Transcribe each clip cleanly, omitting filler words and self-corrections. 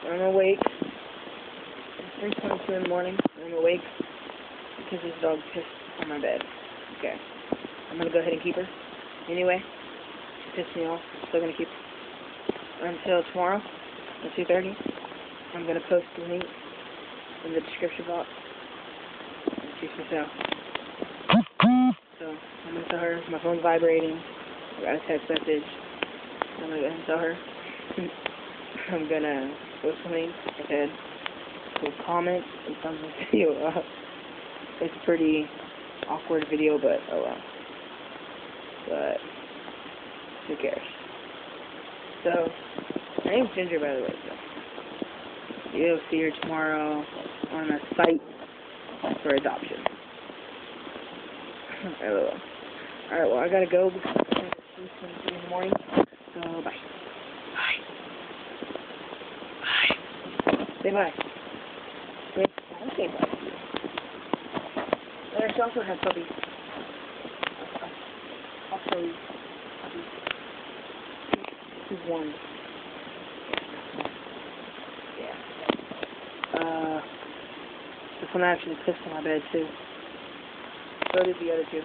I'm awake. It's 3:22 in the morning. I'm awake because this dog pissed on my bed. Okay. I'm gonna go ahead and keep her. Anyway, she pissed me off. I'm still gonna keep her until tomorrow at 2:30. I'm gonna post the link in the description box. And she's for sale. So I'm gonna tell her my phone's vibrating. I got a text message. I'm gonna go ahead and tell her. I'm gonna post the link. I said, with comments and thumbs the video up. It's a pretty awkward video, but oh well. But who cares? So my name's Ginger, by the way. So you'll see her tomorrow on a site for adoption. LOL. Alright, well I gotta go because it's 3:23 in the morning. So bye. Bye. Bye. Say bye. Wait, I'll say bye to you. She also has puppies. I'll show you. She's one. Yeah. This one actually pissed on my bed too. So did the other two.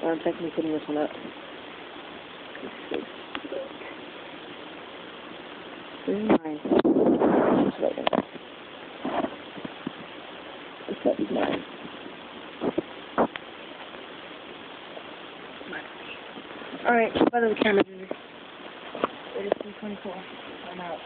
I'm technically putting this one up. This is mine. Just right there. This puppy's mine. Alright, by the camera, Ginger. It is 3:24. I'm out.